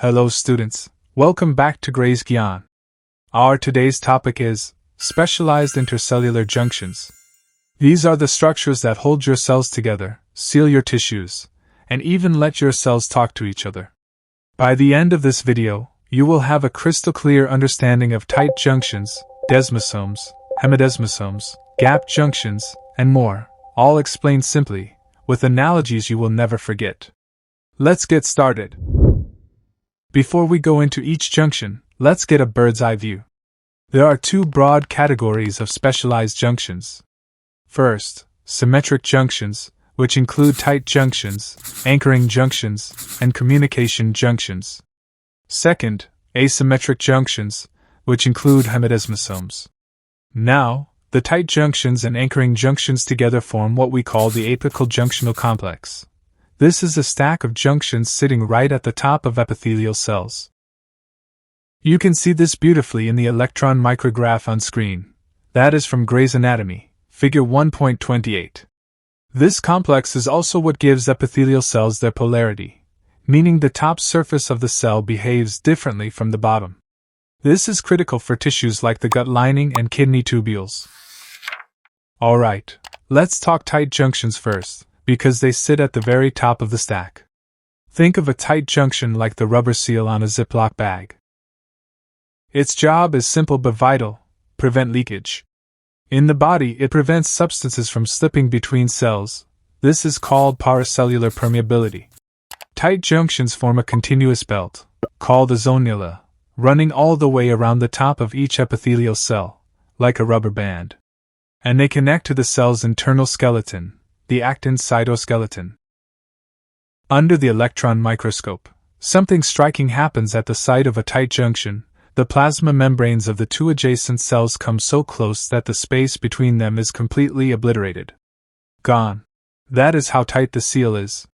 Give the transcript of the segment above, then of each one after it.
Hello students, welcome back to Gray's Gyaan. Our today's topic is Specialized Intercellular Junctions. These are the structures that hold your cells together, seal your tissues, and even let your cells talk to each other. By the end of this video, you will have a crystal clear understanding of tight junctions, desmosomes, hemidesmosomes, gap junctions, and more, all explained simply, with analogies you will never forget. Let's get started. Before we go into each junction, let's get a bird's eye view. There are two broad categories of specialized junctions. First, symmetric junctions, which include tight junctions, anchoring junctions, and communication junctions. Second, asymmetric junctions, which include hemidesmosomes. Now, the tight junctions and anchoring junctions together form what we call the apical junctional complex. This is a stack of junctions sitting right at the top of epithelial cells. You can see this beautifully in the electron micrograph on screen. That is from Gray's Anatomy, figure 1.28. This complex is also what gives epithelial cells their polarity, meaning the top surface of the cell behaves differently from the bottom. This is critical for tissues like the gut lining and kidney tubules. Alright, let's talk tight junctions first, because they sit at the very top of the stack. Think of a tight junction like the rubber seal on a Ziploc bag. Its job is simple but vital: prevent leakage. In the body, it prevents substances from slipping between cells. This is called paracellular permeability. Tight junctions form a continuous belt, called a zonula, running all the way around the top of each epithelial cell, like a rubber band. And they connect to the cell's internal skeleton, the actin cytoskeleton. Under the electron microscope, something striking happens at the site of a tight junction. The plasma membranes of the two adjacent cells come so close that the space between them is completely obliterated. Gone. That is how tight the seal is.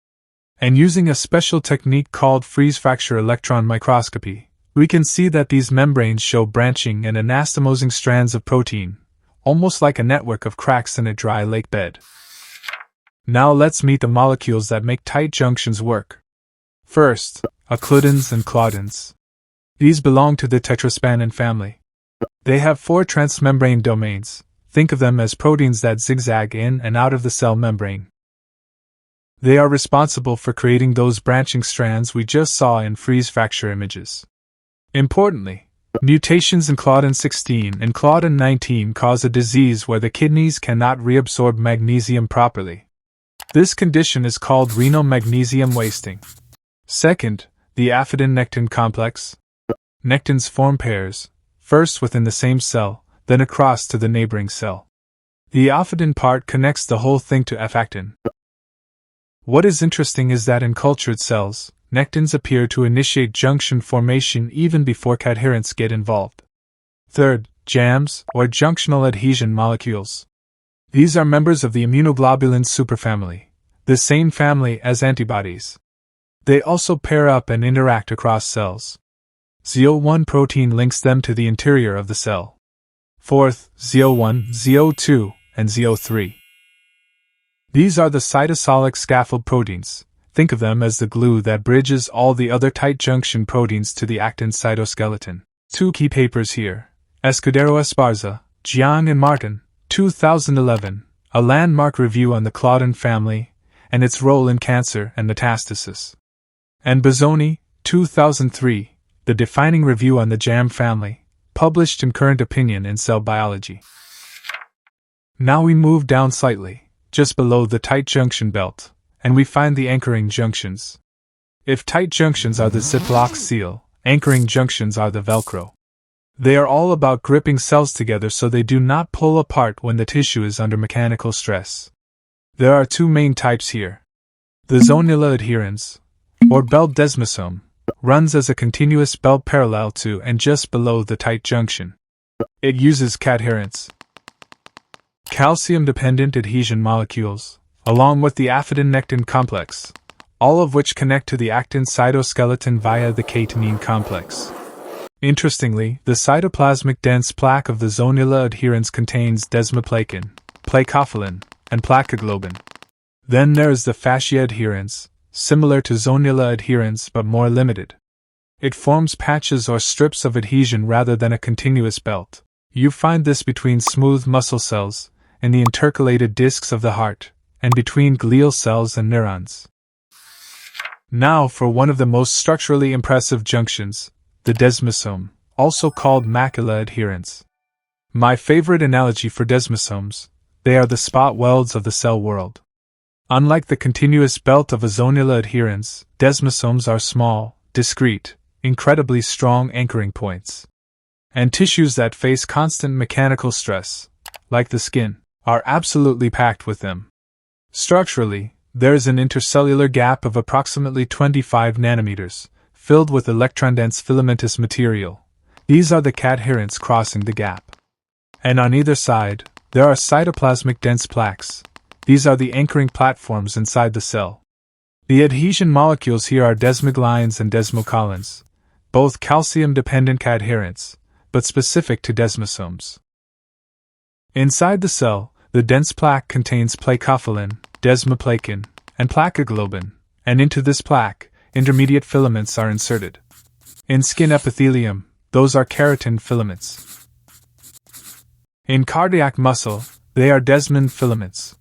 And using a special technique called freeze-fracture electron microscopy, we can see that these membranes show branching and anastomosing strands of protein, almost like a network of cracks in a dry lake bed. Now let's meet the molecules that make tight junctions work. First, Occludins and Claudins. These belong to the tetraspanin family. They have 4 transmembrane domains. Think of them as proteins that zigzag in and out of the cell membrane. They are responsible for creating those branching strands we just saw in freeze-fracture images. Importantly, mutations in Claudin 16 and Claudin 19 cause a disease where the kidneys cannot reabsorb magnesium properly. This condition is called renal magnesium wasting. Second, the aphytin-nectin complex. Nectins form pairs, first within the same cell, then across to the neighboring cell. The aphytin part connects the whole thing to F-actin. What is interesting is that in cultured cells, nectins appear to initiate junction formation even before cadherents get involved. Third, JAMs, or junctional adhesion molecules. These are members of the immunoglobulin superfamily, the same family as antibodies. They also pair up and interact across cells. ZO1 protein links them to the interior of the cell. Fourth, ZO1, ZO2, and ZO3. These are the cytosolic scaffold proteins. Think of them as the glue that bridges all the other tight junction proteins to the actin cytoskeleton. 2 key papers here: Escudero Esparza, Gyaan and Martin, 2011, a landmark review on the Claudin family and its role in cancer and metastasis. And Bozzoni, 2003, the defining review on the JAM family, published in Current Opinion in Cell Biology. Now we move down slightly, just below the tight junction belt, and we find the anchoring junctions. If tight junctions are the Ziploc seal, anchoring junctions are the Velcro. They are all about gripping cells together so they do not pull apart when the tissue is under mechanical stress. There are 2 main types here. The Zonula Adherens, or belt desmosome, runs as a continuous belt parallel to and just below the tight junction. It uses cadherents, calcium-dependent adhesion molecules, along with the aphytin-nectin complex, all of which connect to the actin cytoskeleton via the catenine complex. Interestingly, the cytoplasmic dense plaque of the Zonula adherens contains desmoplakin, plakophilin, and plakoglobin. Then there is the Fascia Adherens, similar to Zonula Adherens but more limited. It forms patches or strips of adhesion rather than a continuous belt. You find this between smooth muscle cells, in the intercalated discs of the heart, and between glial cells and neurons. Now for one of the most structurally impressive junctions, the desmosome, also called Macula Adherens. My favorite analogy for desmosomes, they are the spot-welds of the cell world. Unlike the continuous belt of a Zonula Adherens, desmosomes are small, discrete, incredibly strong anchoring points. And tissues that face constant mechanical stress, like the skin, are absolutely packed with them. Structurally, there is an intercellular gap of approximately 25 nanometers, filled with electron-dense filamentous material. These are the cadherents crossing the gap. And on either side, there are cytoplasmic dense plaques. These are the anchoring platforms inside the cell. The adhesion molecules here are desmoglines and desmocolins, both calcium-dependent cadherents, but specific to desmosomes. Inside the cell, the dense plaque contains plakophilin, desmoplakin, and plakoglobin, and into this plaque, intermediate filaments are inserted. In skin epithelium, those are keratin filaments. In cardiac muscle, they are desmin filaments.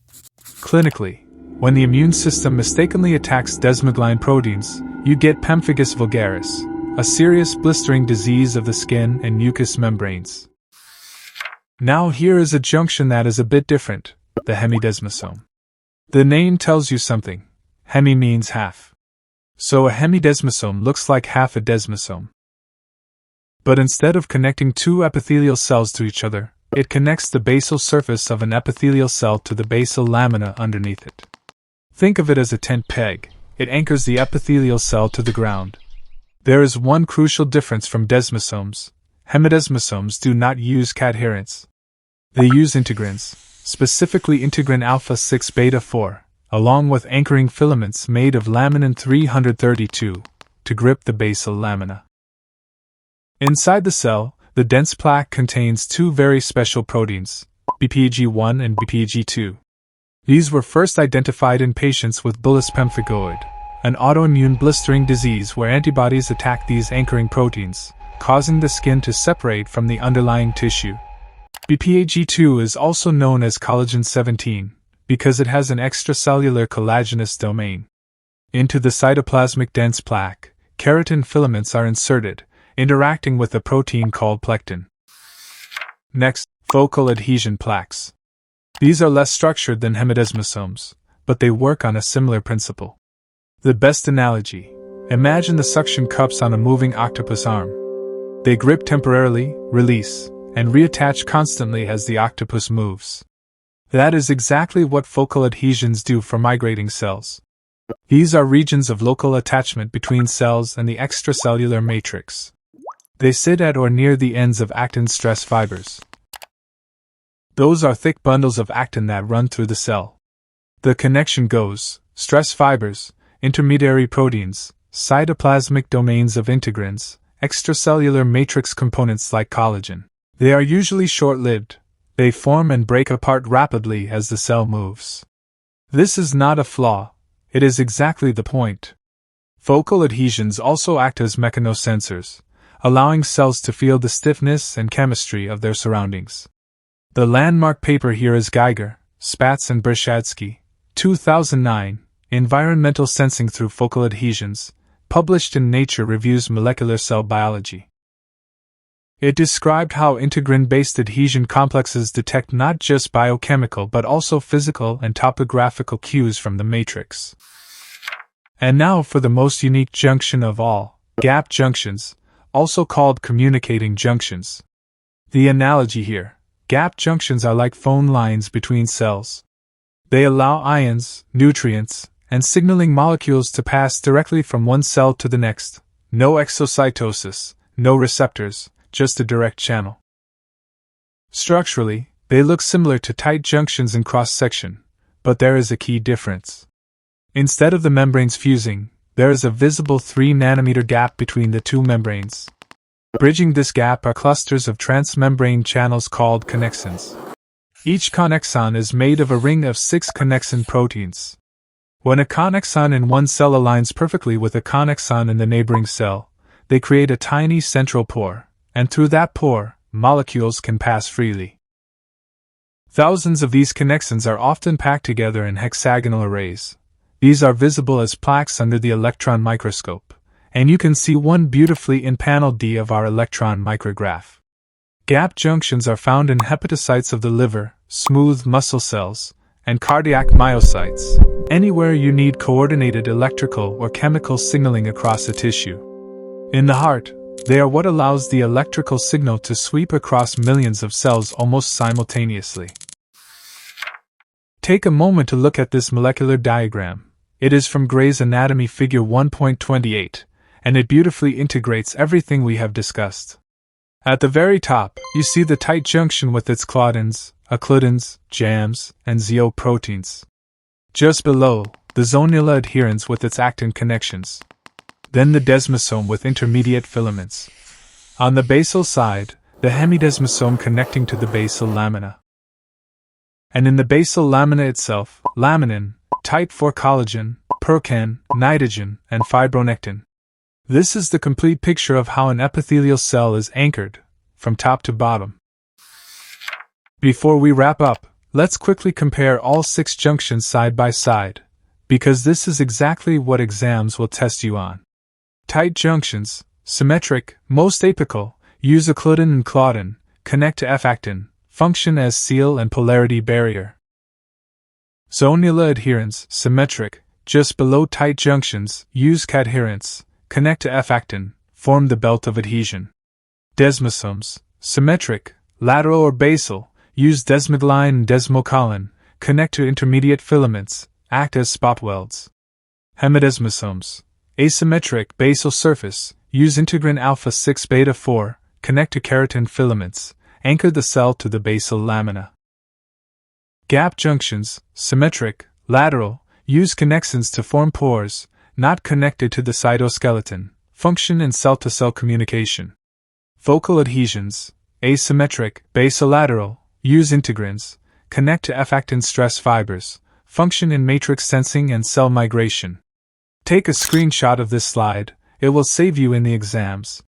Clinically, when the immune system mistakenly attacks desmogline proteins, you get pemphigus vulgaris, a serious blistering disease of the skin and mucous membranes. Now here is a junction that is a bit different, the hemidesmosome. The name tells you something. Hemi means half. So a hemidesmosome looks like half a desmosome. But instead of connecting two epithelial cells to each other, it connects the basal surface of an epithelial cell to the basal lamina underneath it. Think of it as a tent peg. It anchors the epithelial cell to the ground. There is one crucial difference from desmosomes. Hemidesmosomes do not use cadherents. They use integrins, specifically integrin alpha 6 beta 4, along with anchoring filaments made of laminin 332, to grip the basal lamina. Inside the cell, the dense plaque contains two very special proteins, BPG1 and BPG2. These were first identified in patients with bullous pemphigoid, an autoimmune blistering disease where antibodies attack these anchoring proteins, causing the skin to separate from the underlying tissue. BPG2 is also known as collagen 17, because it has an extracellular collagenous domain. Into the cytoplasmic dense plaque, keratin filaments are inserted, interacting with a protein called plectin. Next, focal adhesion plaques. These are less structured than hemidesmosomes, but they work on a similar principle. The best analogy: imagine the suction cups on a moving octopus arm. They grip temporarily, release, and reattach constantly as the octopus moves. That is exactly what focal adhesions do for migrating cells. These are regions of local attachment between cells and the extracellular matrix. They sit at or near the ends of actin stress fibers. Those are thick bundles of actin that run through the cell. The connection goes: stress fibers, intermediary proteins, cytoplasmic domains of integrins, extracellular matrix components like collagen. They are usually short-lived. They form and break apart rapidly as the cell moves. This is not a flaw. It is exactly the point. Focal adhesions also act as mechanosensors, allowing cells to feel the stiffness and chemistry of their surroundings. The landmark paper here is Geiger, Spatz and Brzezinski, 2009, Environmental Sensing Through Focal Adhesions, published in Nature Reviews Molecular Cell Biology. It described how integrin-based adhesion complexes detect not just biochemical but also physical and topographical cues from the matrix. And now for the most unique junction of all, gap junctions, also called communicating junctions. The analogy here: gap junctions are like phone lines between cells. They allow ions, nutrients, and signaling molecules to pass directly from one cell to the next. No exocytosis, no receptors, just a direct channel. Structurally, they look similar to tight junctions in cross-section, but there is a key difference. Instead of the membranes fusing, there is a visible 3 nanometer gap between the two membranes. Bridging this gap are clusters of transmembrane channels called connexins. Each connexon is made of a ring of 6 connexin proteins. When a connexon in one cell aligns perfectly with a connexon in the neighboring cell, they create a tiny central pore, and through that pore, molecules can pass freely. Thousands of these connexins are often packed together in hexagonal arrays. These are visible as plaques under the electron microscope, and you can see one beautifully in panel D of our electron micrograph. Gap junctions are found in hepatocytes of the liver, smooth muscle cells, and cardiac myocytes, anywhere you need coordinated electrical or chemical signaling across a tissue. In the heart, they are what allows the electrical signal to sweep across millions of cells almost simultaneously. Take a moment to look at this molecular diagram. It is from Gray's Anatomy Figure 1.28, and it beautifully integrates everything we have discussed. At the very top, you see the tight junction with its Claudins, Occludins, Gyans, and ZO proteins. Just below, the Zonula Adherens with its actin connections. Then the desmosome with intermediate filaments. On the basal side, the hemidesmosome connecting to the basal lamina. And in the basal lamina itself, laminin, type 4 collagen, percan, nitogen, and fibronectin. This is the complete picture of how an epithelial cell is anchored, from top to bottom. Before we wrap up, let's quickly compare all 6 junctions side by side, because this is exactly what exams will test you on. Tight junctions, symmetric, most apical, use occludin and Claudin, connect to F-actin, function as seal and polarity barrier. Zonula Adherens, symmetric, just below tight junctions, use cadherents, connect to F-actin, form the belt of adhesion. Desmosomes, symmetric, lateral or basal, use desmoglein and desmocolin, connect to intermediate filaments, act as spot-welds. Hemidesmosomes, asymmetric, basal surface, use integrin alpha 6 beta 4, connect to keratin filaments, anchor the cell to the basal lamina. Gap junctions, symmetric, lateral, use connexins to form pores, not connected to the cytoskeleton, function in cell-to-cell communication. Focal adhesions, asymmetric, basolateral, use integrins, connect to F-actin stress fibers, function in matrix sensing and cell migration. Take a screenshot of this slide, it will save you in the exams.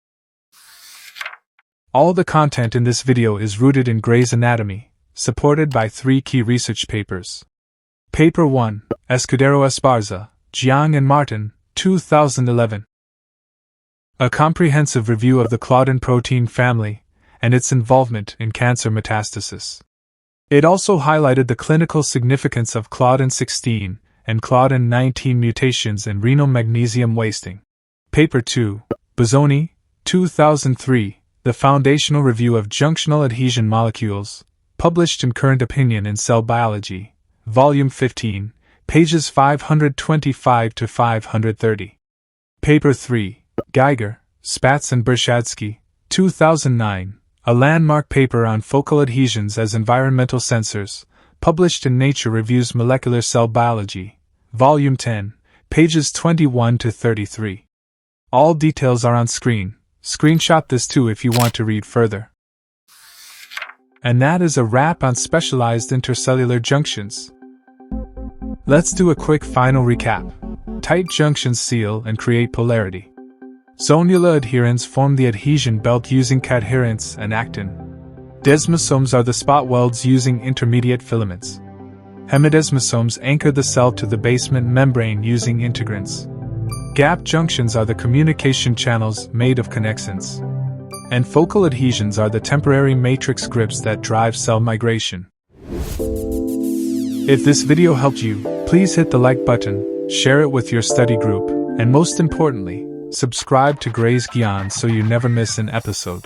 All the content in this video is rooted in Gray's Anatomy, supported by 3 key research papers. Paper 1, Escudero Esparza, Gyaan and Martin, 2011. A comprehensive review of the Claudin protein family and its involvement in cancer metastasis. It also highlighted the clinical significance of Claudin 16 and Claudin 19 mutations in renal magnesium wasting. Paper 2, Bozzoni, 2003, the foundational review of junctional adhesion molecules, published in Current Opinion in Cell Biology, Volume 15, pages 525 to 530. Paper 3, Geiger, Spatz and Bershadsky, 2009, a landmark paper on focal adhesions as environmental sensors, published in Nature Reviews Molecular Cell Biology, Volume 10, pages 21 to 33. All details are on screen. Screenshot this too if you want to read further. And that is a wrap on specialized intercellular junctions. Let's do a quick final recap. Tight junctions seal and create polarity. Zonula adherens form the adhesion belt using cadherents and actin. Desmosomes are the spot welds using intermediate filaments. Hemidesmosomes anchor the cell to the basement membrane using integrins. Gap junctions are the communication channels made of connexins. And focal adhesions are the temporary matrix grips that drive cell migration. If this video helped you, please hit the like button, share it with your study group, and most importantly, subscribe to Gray's Gyaan so you never miss an episode.